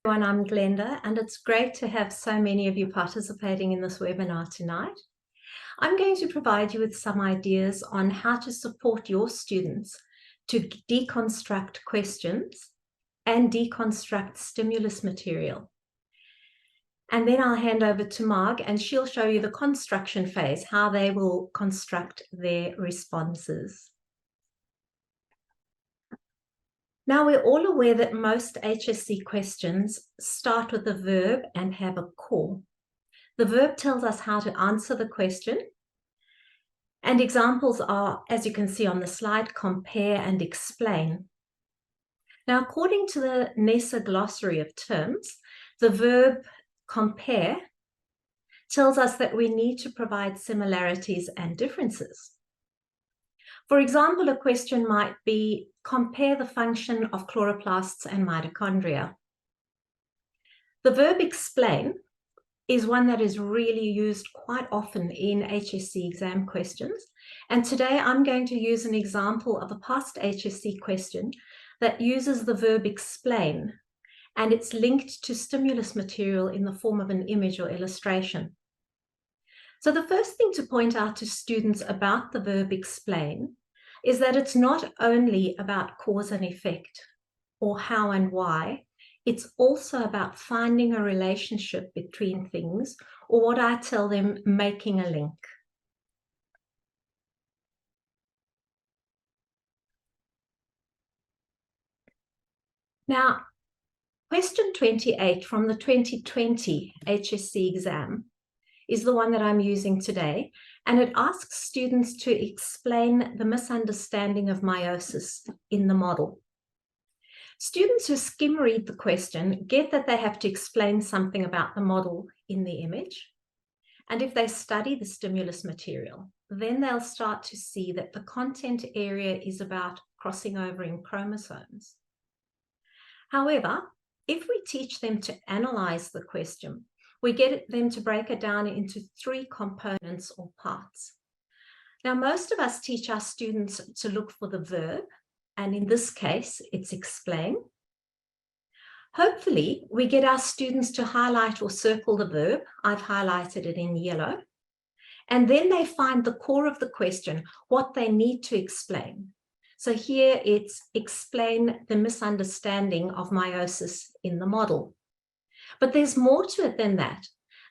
Everyone, I'm Glenda, and it's great to have so many of you participating in this webinar tonight. I'm going to provide you with some ideas on how to support your students to deconstruct questions and deconstruct stimulus material. And then I'll hand over to Marg, and she'll show you the construction phase, how they will construct their responses. Now, we're all aware that most HSC questions start with a verb and have a core. The verb tells us how to answer the question. And examples are, as you can see on the slide, compare and explain. Now, according to the NESA glossary of terms, the verb compare tells us that we need to provide similarities and differences. For example, a question might be, compare the function of chloroplasts and mitochondria. The verb explain is one that is really used quite often in HSC exam questions. And today I'm going to use an example of a past HSC question that uses the verb explain, and it's linked to stimulus material in the form of an image or illustration. So the first thing to point out to students about the verb explain is that it's not only about cause and effect or how and why, it's also about finding a relationship between things, or what I tell them, making a link. Now, question 28 from the 2020 HSC exam is the one that I'm using today, and it asks students to explain the misunderstanding of meiosis in the model. Students who skim read the question get that they have to explain something about the model in the image. And if they study the stimulus material, then they'll start to see that the content area is about crossing over in chromosomes. However, if we teach them to analyze the question, we get them to break it down into 3 components or parts. Now, most of us teach our students to look for the verb, and in this case, it's explain. Hopefully, we get our students to highlight or circle the verb. I've highlighted it in yellow. And then they find the core of the question, what they need to explain. So here it's explain the misunderstanding of meiosis in the model. But there's more to it than that.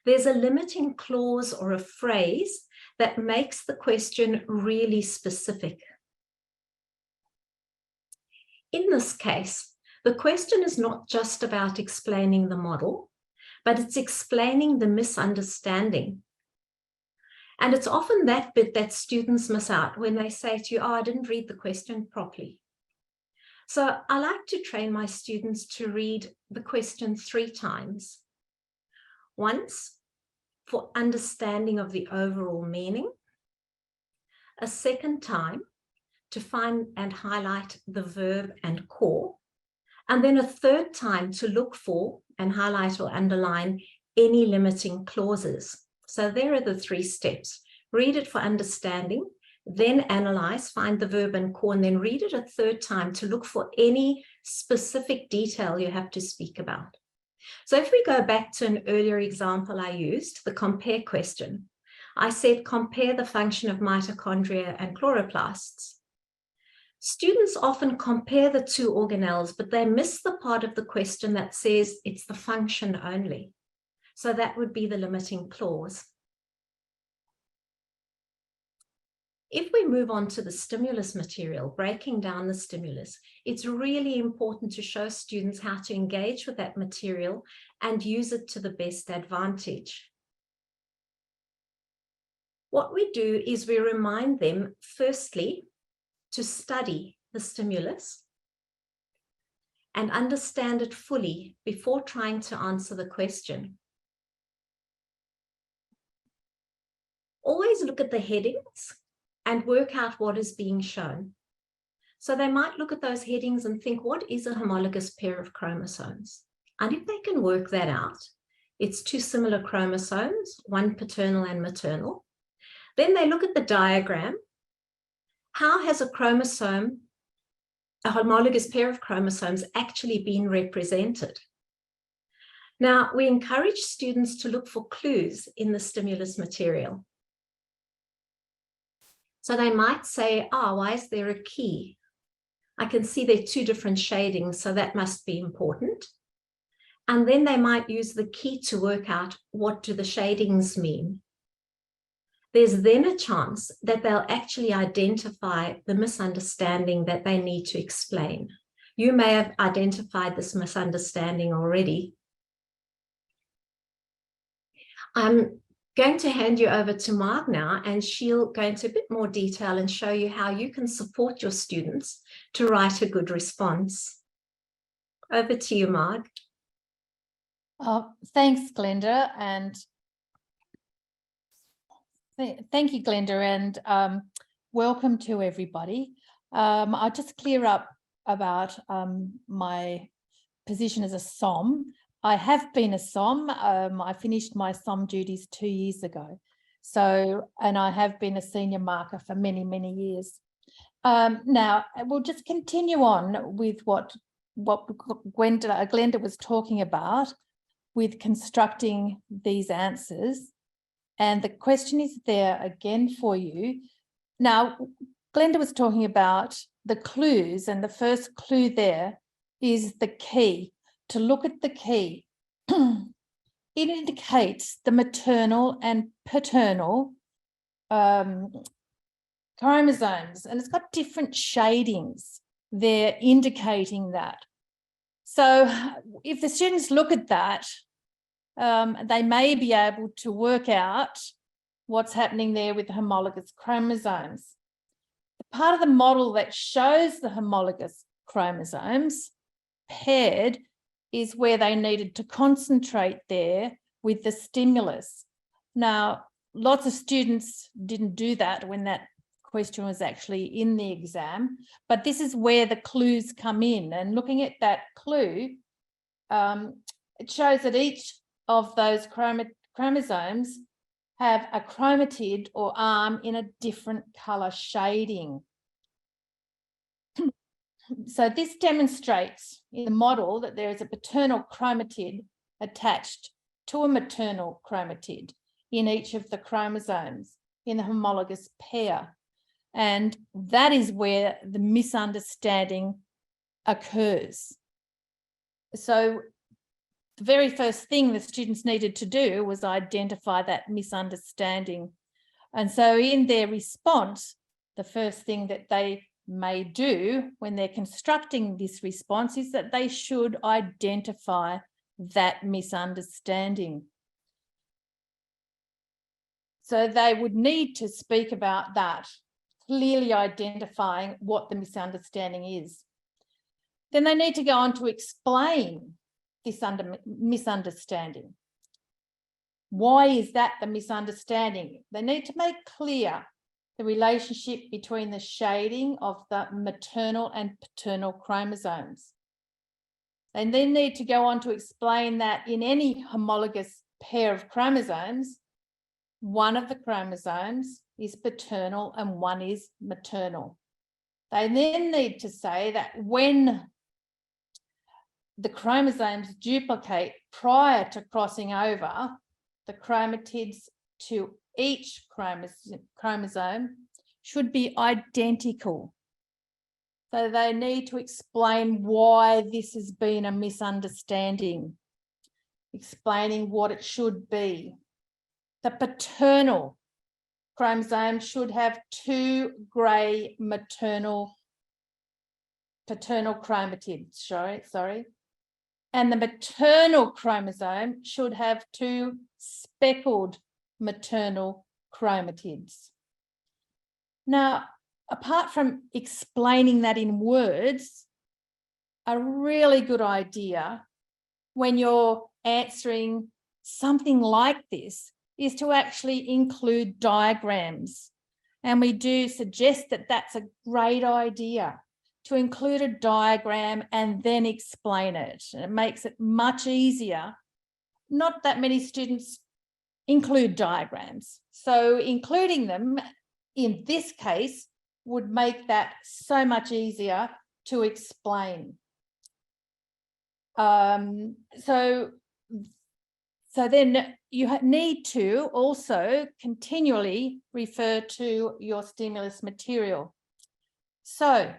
There's a limiting clause or a phrase that makes the question really specific. In this case, the question is not just about explaining the model, but it's explaining the misunderstanding. And it's often that bit that students miss out when they say to you, oh, I didn't read the question properly. So I like to train my students to read the question 3 times. Once for understanding of the overall meaning, a second time to find and highlight the verb and core, and then a third time to look for and highlight or underline any limiting clauses. So there are the 3 steps. Read it for understanding, then analyze, find the verb and core, and then read it a third time to look for any specific detail you have to speak about. So if we go back to an earlier example I used, the compare question, I said compare the function of mitochondria and chloroplasts. Students often compare the 2 organelles, but they miss the part of the question that says it's the function only. So that would be the limiting clause. If we move on to the stimulus material, breaking down the stimulus, it's really important to show students how to engage with that material and use it to the best advantage. What we do is we remind them, firstly, to study the stimulus and understand it fully before trying to answer the question. Always look at the headings and work out what is being shown. So they might look at those headings and think, what is a homologous pair of chromosomes? And if they can work that out, it's 2 similar chromosomes, one paternal and maternal. Then they look at the diagram. How has a chromosome, a homologous pair of chromosomes, actually been represented? Now, we encourage students to look for clues in the stimulus material. So they might say, oh, why is there a key? I can see there are two different shadings, so that must be important. And then they might use the key to work out what do the shadings mean. There's then a chance that they'll actually identify the misunderstanding that they need to explain. You may have identified this misunderstanding already. I'm going to hand you over to Marg now, and she'll go into a bit more detail and show you how you can support your students to write a good response. Over to you, Marg. Thanks, Glenda, and thank you, Glenda, and welcome to everybody. I'll just clear up about my position as a SOM. I have been a SOM. I finished my SOM duties 2 years ago. And I have been a senior marker for many, many years. Now, we'll just continue on with what Glenda was talking about with constructing these answers. And the question is there again for you. Now, Glenda was talking about the clues, and the first clue there is the key. To look at the key, it indicates the maternal and paternal chromosomes, and it's got different shadings there indicating that. So if the students look at that, they may be able to work out what's happening there with the homologous chromosomes. The part of the model that shows the homologous chromosomes paired is where they needed to concentrate there with the stimulus. Now, lots of students didn't do that when that question was actually in the exam, but this is where the clues come in. And looking at that clue, it shows that each of those chromosomes have a chromatid or arm in a different color shading. So this demonstrates in the model that there is a paternal chromatid attached to a maternal chromatid in each of the chromosomes in the homologous pair. And that is where the misunderstanding occurs. So the very first thing the students needed to do was identify that misunderstanding. And so in their response, the first thing that they may do when they're constructing this response is that they should identify that misunderstanding. So they would need to speak about that, clearly identifying what the misunderstanding is. Then they need to go on to explain this misunderstanding. Why is that the misunderstanding? They need to make clear the relationship between the shading of the maternal and paternal chromosomes. They then need to go on to explain that in any homologous pair of chromosomes, one of the chromosomes is paternal and one is maternal. They then need to say that when the chromosomes duplicate prior to crossing over, the chromatids to each chromosome should be identical. So they need to explain why this has been a misunderstanding, explaining what it should be. The paternal chromosome should have 2 grey paternal chromatids, sorry. And the maternal chromosome should have 2 speckled maternal chromatids. Now, apart from explaining that in words, a really good idea when you're answering something like this is to actually include diagrams. And we do suggest that that's a great idea, to include a diagram and then explain it. And it makes it much easier. Not that many students include diagrams. So including them in this case would make that so much easier to explain. So so then you need to also continually refer to your stimulus material. So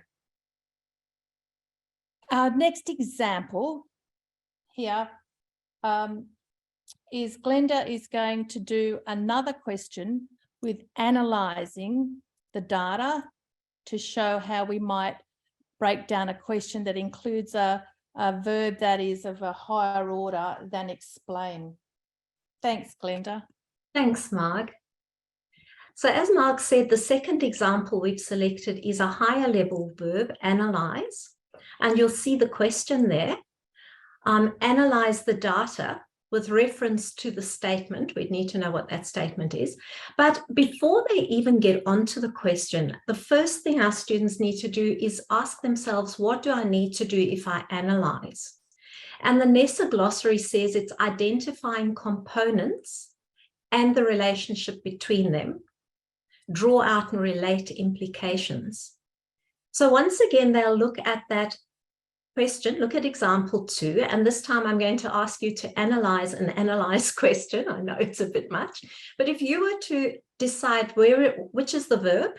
our next example here is Glenda is going to do another question with analysing the data to show how we might break down a question that includes a verb that is of a higher order than explain. Thanks, Glenda. Thanks, Marg. So as Marg said, the second example we've selected is a higher level verb, analyse, and you'll see the question there. Analyse the data with reference to the statement. We'd need to know what that statement is. But before they even get onto the question, the first thing our students need to do is ask themselves, what do I need to do if I analyse? And the Nessa glossary says it's identifying components and the relationship between them, draw out and relate implications. So once again, they'll look at that question, look at example 2, and this time I'm going to ask you to analyze an analyze question. I know it's a bit much, but if you were to decide which is the verb,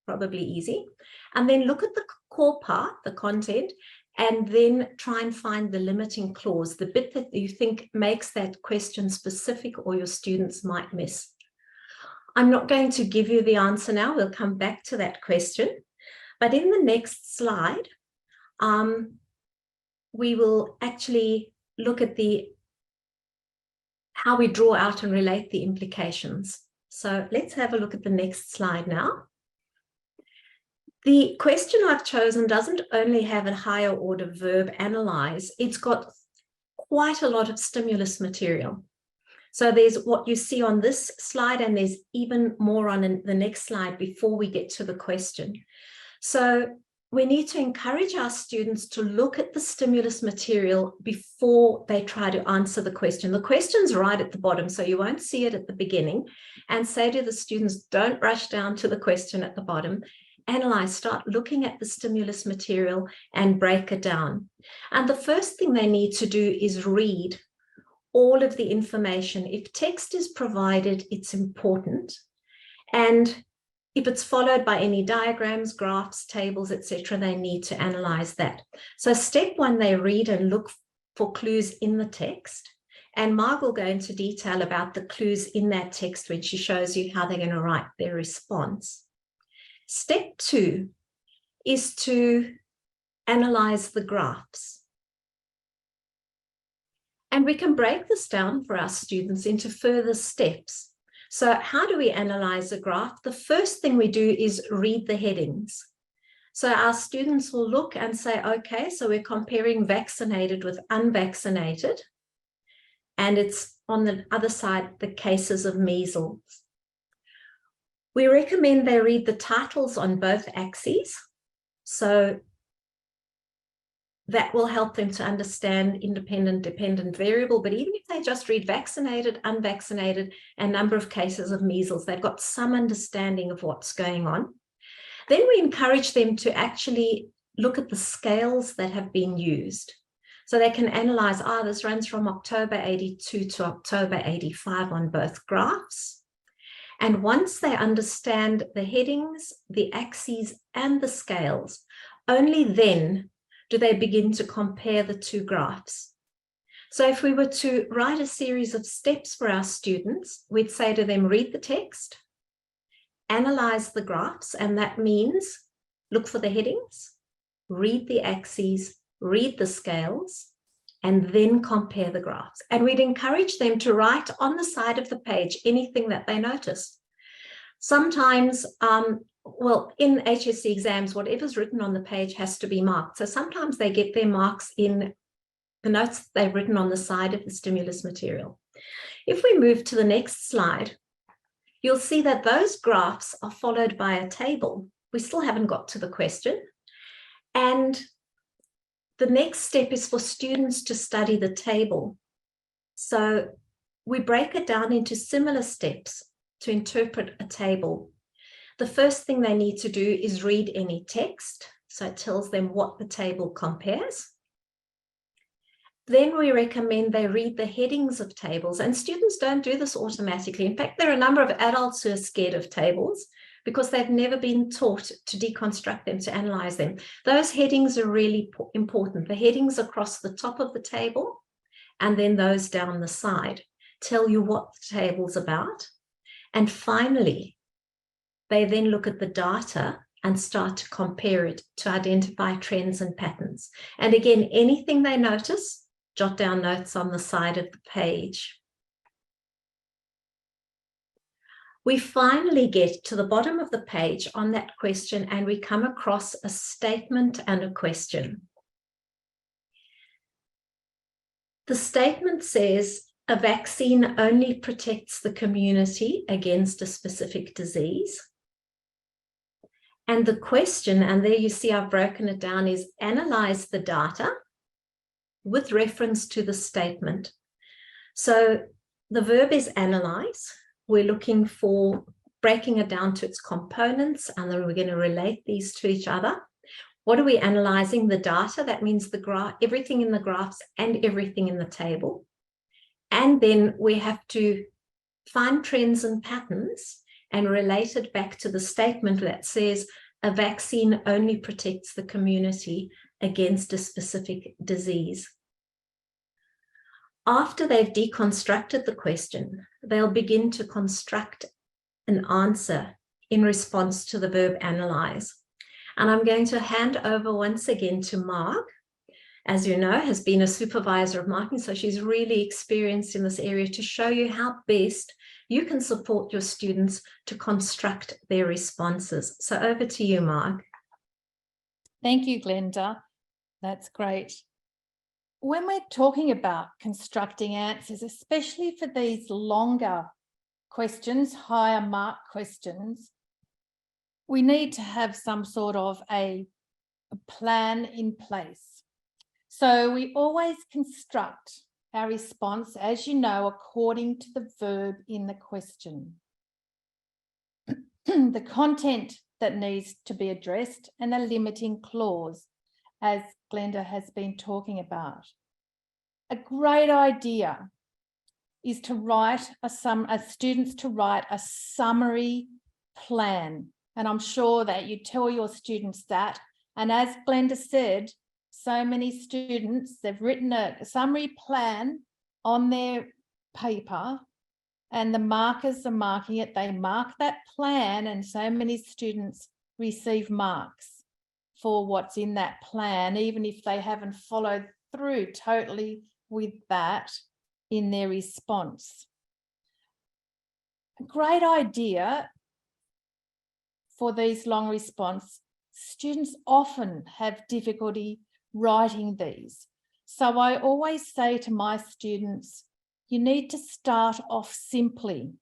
probably easy, and then look at the core part, the content, and then try and find the limiting clause, the bit that you think makes that question specific or your students might miss. I'm not going to give you the answer now. We'll come back to that question, but in the next slide, we will actually look at how we draw out and relate the implications. So let's have a look at the next slide now. The question I've chosen doesn't only have a higher order verb, analyze, it's got quite a lot of stimulus material. So there's what you see on this slide, and there's even more on the next slide before we get to the question. So we need to encourage our students to look at the stimulus material before they try to answer the question. The question's right at the bottom, so you won't see it at the beginning. And say to the students, don't rush down to the question at the bottom. Analyze, start looking at the stimulus material and break it down. And the first thing they need to do is read all of the information. If text is provided, it's important. And if it's followed by any diagrams, graphs, tables, etc., they need to analyze that. So step 1, they read and look for clues in the text. And Marg will go into detail about the clues in that text when she shows you how they're going to write their response. Step 2 is to analyze the graphs. And we can break this down for our students into further steps. So how do we analyze a graph? The first thing we do is read the headings. So our students will look and say, okay, so we're comparing vaccinated with unvaccinated. And it's on the other side, the cases of measles. We recommend they read the titles on both axes. So that will help them to understand independent, dependent variable. But even if they just read vaccinated, unvaccinated, and number of cases of measles, they've got some understanding of what's going on. Then we encourage them to actually look at the scales that have been used. So they can analyze, this runs from October 82 to October 85 on both graphs. And once they understand the headings, the axes, and the scales, only then do they begin to compare the two graphs. So if we were to write a series of steps for our students, we'd say to them, read the text, analyze the graphs, and that means look for the headings, read the axes, read the scales, and then compare the graphs. And we'd encourage them to write on the side of the page anything that they notice. Sometimes, in HSC exams, whatever's written on the page has to be marked. So sometimes they get their marks in the notes they've written on the side of the stimulus material. If we move to the next slide, you'll see that those graphs are followed by a table. We still haven't got to the question. And the next step is for students to study the table. So we break it down into similar steps to interpret a table. The first thing they need to do is read any text. So it tells them what the table compares. Then we recommend they read the headings of tables, and students don't do this automatically. In fact, there are a number of adults who are scared of tables because they've never been taught to deconstruct them, to analyze them. Those headings are really important. The headings across the top of the table and then those down the side tell you what the table's about. And finally, they then look at the data and start to compare it to identify trends and patterns. And again, anything they notice, jot down notes on the side of the page. We finally get to the bottom of the page on that question and we come across a statement and a question. The statement says, a vaccine only protects the community against a specific disease. And the question, and there you see I've broken it down, is analyze the data with reference to the statement. So the verb is analyze. We're looking for breaking it down to its components, and then we're going to relate these to each other. What are we analyzing? The data. That means the graph, everything in the graphs and everything in the table. And then we have to find trends and patterns and relate it back to the statement that says a vaccine only protects the community against a specific disease. After they've deconstructed the question, they'll begin to construct an answer in response to the verb analyze. And I'm going to hand over once again to Marg. As you know, has been a supervisor of marking, so she's really experienced in this area to show you how best you can support your students to construct their responses. So over to you, Marg. Thank you, Glenda. That's great. When we're talking about constructing answers, especially for these longer questions, higher mark questions, we need to have some sort of a plan in place. So we always construct our response, as you know, according to the verb in the question. The content that needs to be addressed and a limiting clause, as Glenda has been talking about. A great idea is to write students to write a summary plan. And I'm sure that you tell your students that. And as Glenda said, so many students, they've written a summary plan on their paper and the markers are marking it. They mark that plan and so many students receive marks for what's in that plan, even if they haven't followed through totally with that in their response. A great idea for these long response. Students often have difficulty writing these. So I always say to my students, you need to start off simply.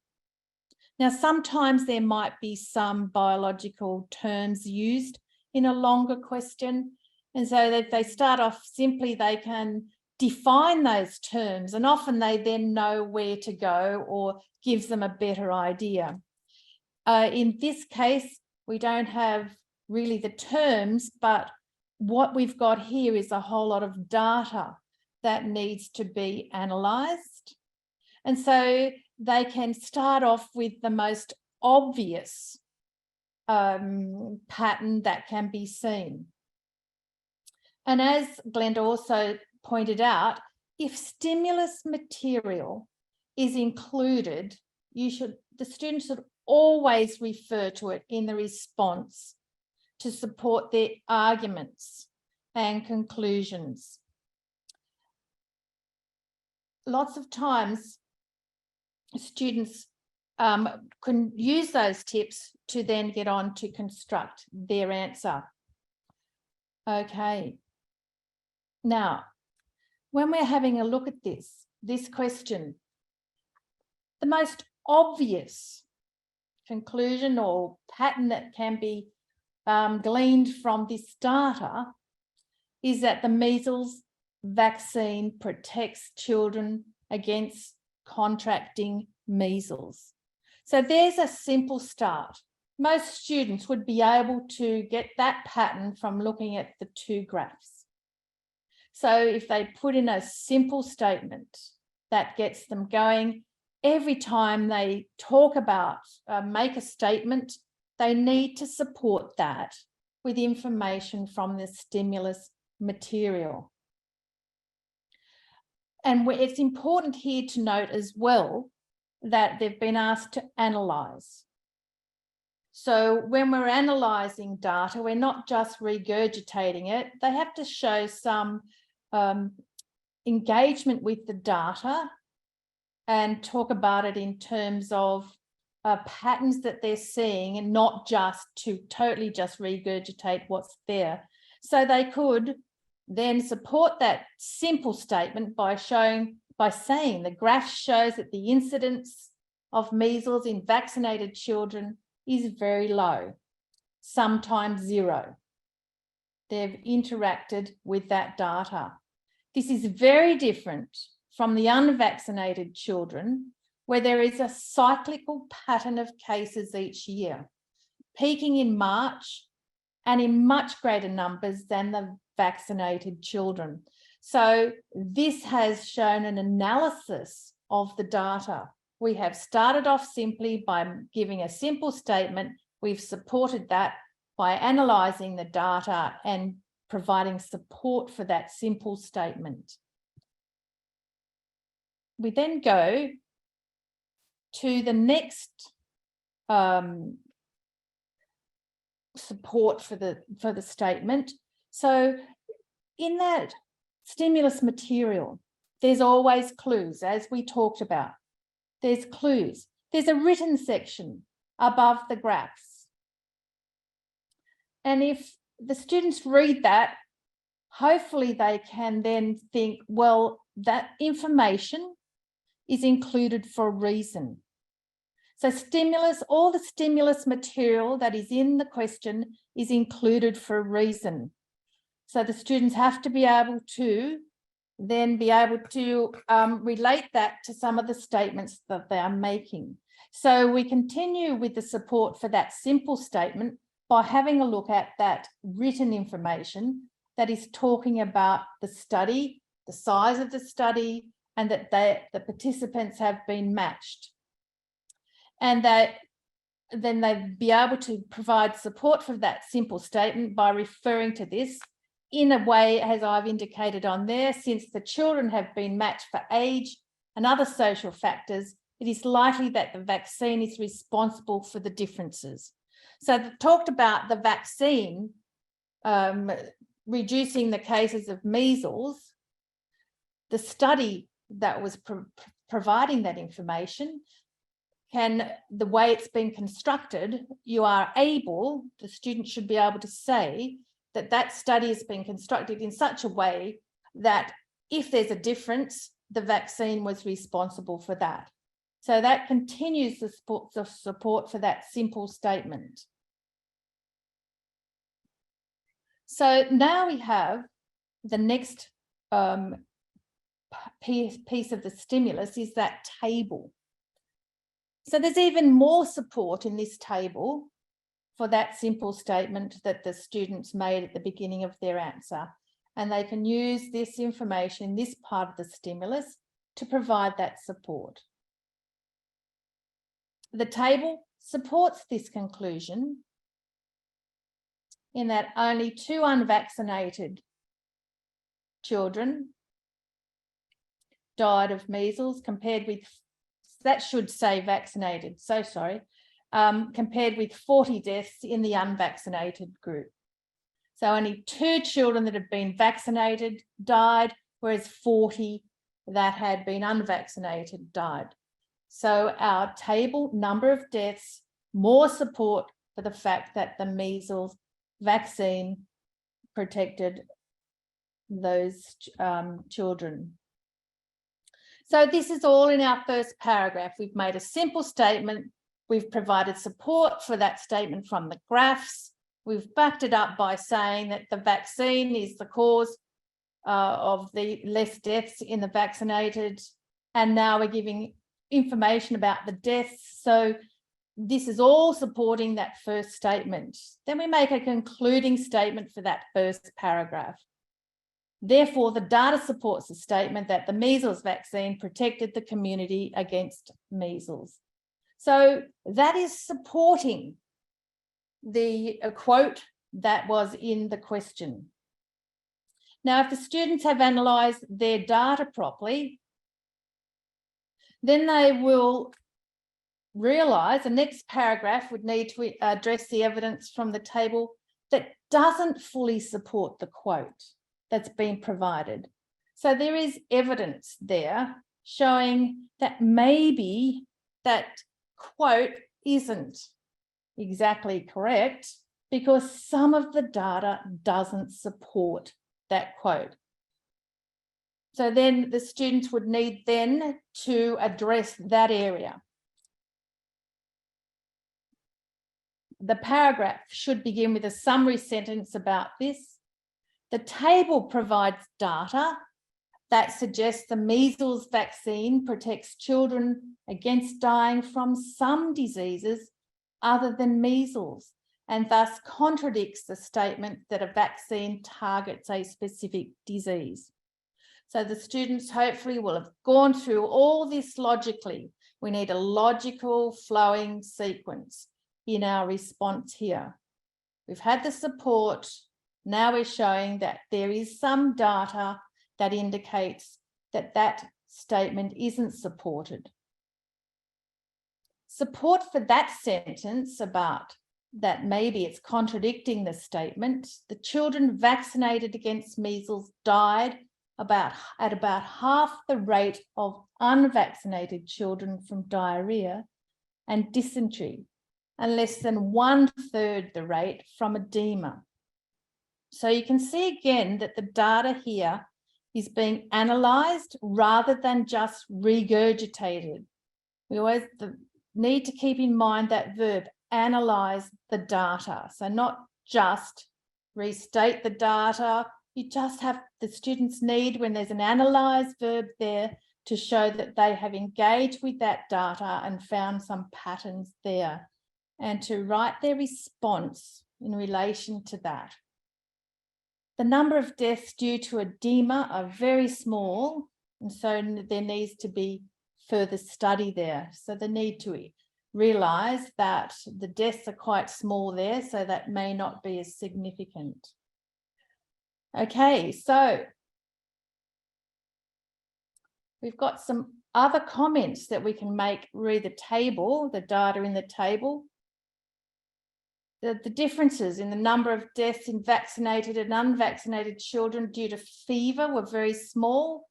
Now, sometimes there might be some biological terms used in a longer question. And so if they start off simply, they can define those terms and often they then know where to go or gives them a better idea. In this case, we don't have really the terms, but what we've got here is a whole lot of data that needs to be analysed. And so they can start off with the most obvious pattern that can be seen. And as Glenda also pointed out, if stimulus material is included, the students should always refer to it in the response to support their arguments and conclusions. Lots of times, students can use those tips to then get on to construct their answer. Okay. Now, when we're having a look at this question, the most obvious conclusion or pattern that can be gleaned from this data is that the measles vaccine protects children against contracting measles. So there's a simple start. Most students would be able to get that pattern from looking at the two graphs. So if they put in a simple statement that gets them going, every time they talk about, make a statement, they need to support that with information from the stimulus material. And it's important here to note as well that they've been asked to analyse. So when we're analysing data, we're not just regurgitating it. They have to show some engagement with the data and talk about it in terms of patterns that they're seeing, and not just to totally just regurgitate what's there. So they could then support that simple statement by saying the graph shows that the incidence of measles in vaccinated children is very low, sometimes zero. They've interacted with that data. This is very different from the unvaccinated children, where there is a cyclical pattern of cases each year, peaking in March and in much greater numbers than the vaccinated children. So this has shown an analysis of the data. We have started off simply by giving a simple statement. We've supported that by analysing the data and providing support for that simple statement. We then go to the next support for the statement. So in that stimulus material, there's always clues, as we talked about. There's clues. There's a written section above the graphs. And if the students read that, hopefully they can then think, well, that information is included for a reason. So stimulus, all the stimulus material that is in the question is included for a reason. So the students have to be able to then relate that to some of the statements that they are making. So we continue with the support for that simple statement by having a look at that written information that is talking about the study, the size of the study, and that the participants have been matched. And that then they'd be able to provide support for that simple statement by referring to this in a way, as I've indicated on there, since the children have been matched for age and other social factors, it is likely that the vaccine is responsible for the differences. So they talked about the vaccine reducing the cases of measles. The study that was providing that information, the way it's been constructed, you are able, the student should be able to say that that study has been constructed in such a way that if there's a difference, the vaccine was responsible for that. So that continues the support for that simple statement. So now we have the next piece of the stimulus is that table. So there's even more support in this table for that simple statement that the students made at the beginning of their answer. And they can use this information in this part of the stimulus to provide that support. The table supports this conclusion in that only 2 unvaccinated children died of measles compared with, that should say vaccinated, so sorry, compared with 40 deaths in the unvaccinated group. So only 2 children that had been vaccinated died, whereas 40 that had been unvaccinated died. So our table, number of deaths, more support for the fact that the measles vaccine protected those children. So this is all in our first paragraph. We've made a simple statement. We've provided support for that statement from the graphs. We've backed it up by saying that the vaccine is the cause of the less deaths in the vaccinated. And now we're giving information about the deaths. So this is all supporting that first statement. Then we make a concluding statement for that first paragraph. Therefore, the data supports the statement that the measles vaccine protected the community against measles. So that is supporting the quote that was in the question. Now, if the students have analysed their data properly, then they will realise the next paragraph would need to address the evidence from the table that doesn't fully support the quote that's been provided. So there is evidence there showing that maybe that quote isn't exactly correct because some of the data doesn't support that quote. So then the students would need then to address that area. The paragraph should begin with a summary sentence about this. The table provides data that suggests the measles vaccine protects children against dying from some diseases other than measles, and thus contradicts the statement that a vaccine targets a specific disease. So the students hopefully will have gone through all this logically. We need a logical flowing sequence in our response here. We've had the support. Now we're showing that there is some data that indicates that that statement isn't supported. Support for that sentence about that maybe it's contradicting the statement. The children vaccinated against measles died at about half the rate of unvaccinated children from diarrhea and dysentery, and less than 1/3 the rate from edema. So you can see again that the data here is being analysed rather than just regurgitated. We always need to keep in mind that verb, analyse the data. So not just restate the data, you just have the students need, when there's an analyse verb there, to show that they have engaged with that data and found some patterns there, and to write their response in relation to that. The number of deaths due to edema are very small, and so there needs to be further study there. So they need to realise that the deaths are quite small there, so that may not be as significant. Okay, so we've got some other comments that we can make. Read the table, the data in the table. The differences in the number of deaths in vaccinated and unvaccinated children due to fever were very small,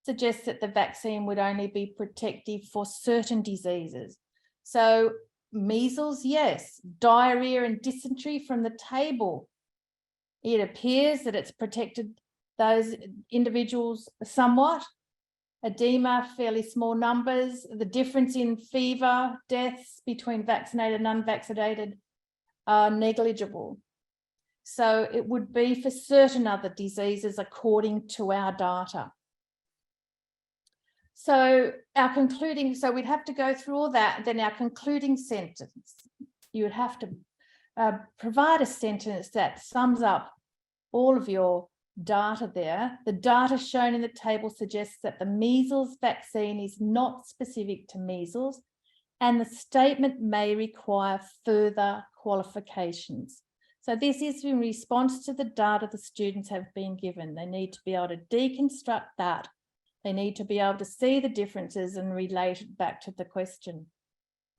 suggests that the vaccine would only be protective for certain diseases. So measles, yes. Diarrhea and dysentery from the table. It appears that it's protected those individuals somewhat. Edema, fairly small numbers. The difference in fever deaths between vaccinated and unvaccinated are negligible. So it would be for certain other diseases according to our data. So our concluding, so we'd have to go through all that, then our concluding sentence. You would have to provide a sentence that sums up all of your data there. The data shown in the table suggests that the measles vaccine is not specific to measles, and the statement may require further qualifications. So this is in response to the data the students have been given. They need to be able to deconstruct that. They need to be able to see the differences and relate it back to the question.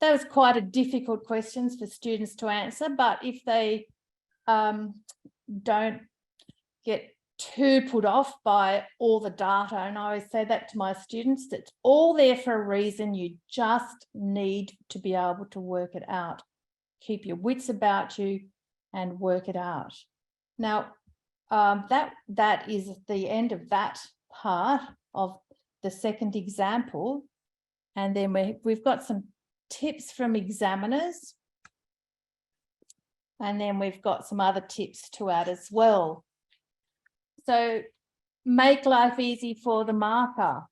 That was quite a difficult question for students to answer, but if they don't get too put off by all the data, and I always say that to my students, that's all there for a reason. You just need to be able to work it out. Keep your wits about you and work it out. Now, that is the end of that part of the second example. And then we've got some tips from examiners. And then we've got some other tips to add as well. So make life easy for the marker.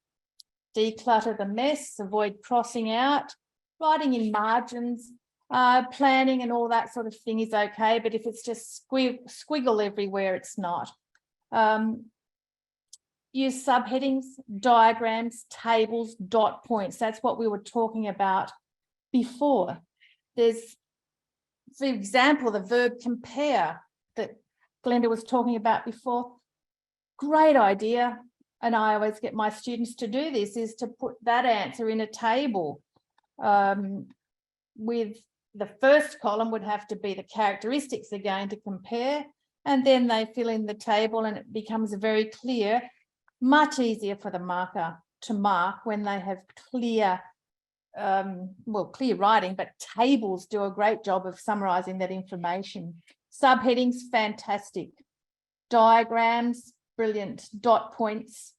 Declutter the mess, avoid crossing out, writing in margins, planning and all that sort of thing is okay, but if it's just squiggle everywhere, it's not. use subheadings, diagrams, tables, dot points. That's what we were talking about before. There's, for example, the verb compare that Glenda was talking about before. Great idea. And I always get my students to do this, is to put that answer in a table. With the first column would have to be the characteristics they're going to compare, and then they fill in the table, and it becomes very clear, much easier for the marker to mark when they have clear, clear writing, but tables do a great job of summarizing that information. Subheadings, fantastic. Diagrams, brilliant. Dot points.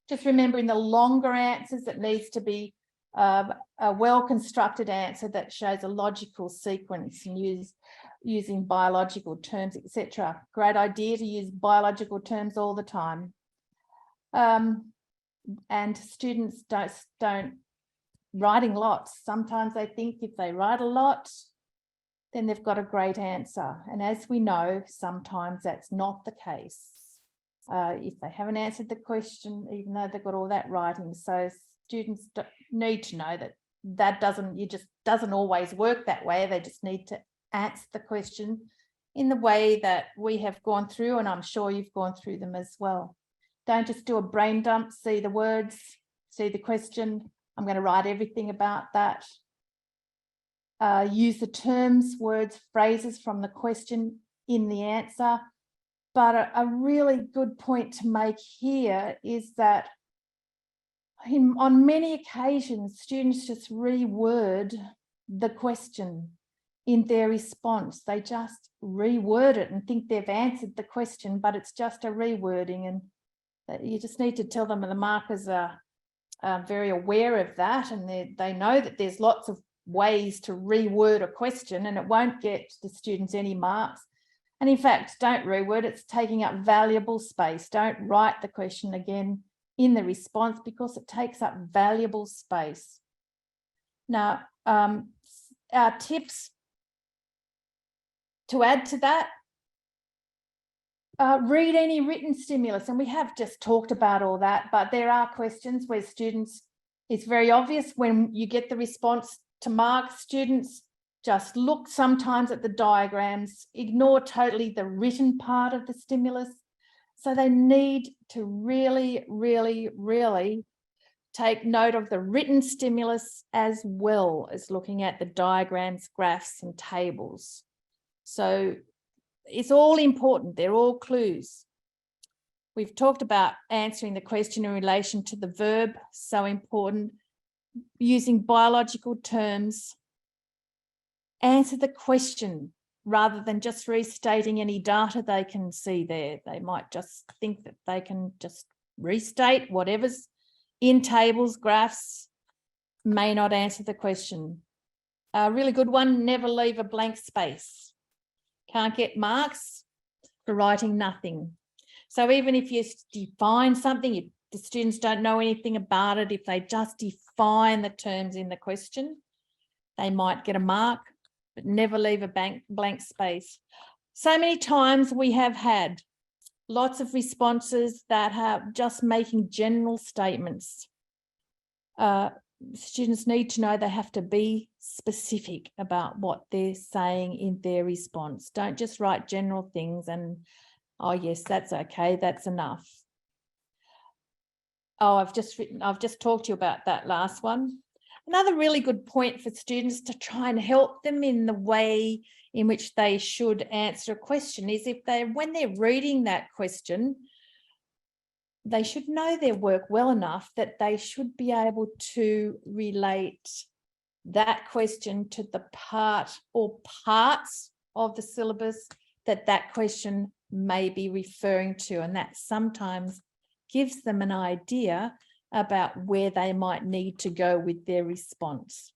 Just remembering the longer answers, that needs to be a well-constructed answer that shows a logical sequence and using biological terms, etc. Great idea to use biological terms all the time. And students don't writing lots. Sometimes they think if they write a lot, then they've got a great answer. And as we know, sometimes that's not the case. If they haven't answered the question, even though they've got all that writing. So students need to know that doesn't always work that way. They just need to answer the question in the way that we have gone through, and I'm sure you've gone through them as well. Don't just do a brain dump, see the words, see the question. I'm going to write everything about that. Use the terms, words, phrases from the question in the answer. But a really good point to make here is that on many occasions, students just reword the question in their response. They just reword it and think they've answered the question, but it's just a rewording, and that you just need to tell them, and the markers are very aware of that, and they know that there's lots of ways to reword a question, and it won't get the students any marks. And in fact, don't reword, it's taking up valuable space. Don't write the question again in the response because it takes up valuable space. Now, our tips to add to that, read any written stimulus. And we have just talked about all that, but there are questions where students, it's very obvious when you get the response to mark, students just look sometimes at the diagrams, ignore totally the written part of the stimulus. So they need to really, really, really take note of the written stimulus as well as looking at the diagrams, graphs, and tables. So it's all important. They're all clues. We've talked about answering the question in relation to the verb, so important. Using biological terms. Answer the question rather than just restating any data they can see there. They might just think that they can just restate whatever's in tables, graphs, may not answer the question. A really good one, never leave a blank space. Can't get marks for writing nothing. So even if you define something, the students don't know anything about it, if they just define the terms in the question, they might get a mark, but never leave a blank space. So many times we have had lots of responses that are just making general statements. Students need to know they have to be specific about what they're saying in their response. Don't just write general things and, oh yes, that's okay, that's enough. Oh, I've just talked to you about that last one. Another really good point for students to try and help them in the way in which they should answer a question is when they're reading that question, they should know their work well enough that they should be able to relate that question to the part or parts of the syllabus that question may be referring to, and that sometimes gives them an idea about where they might need to go with their response.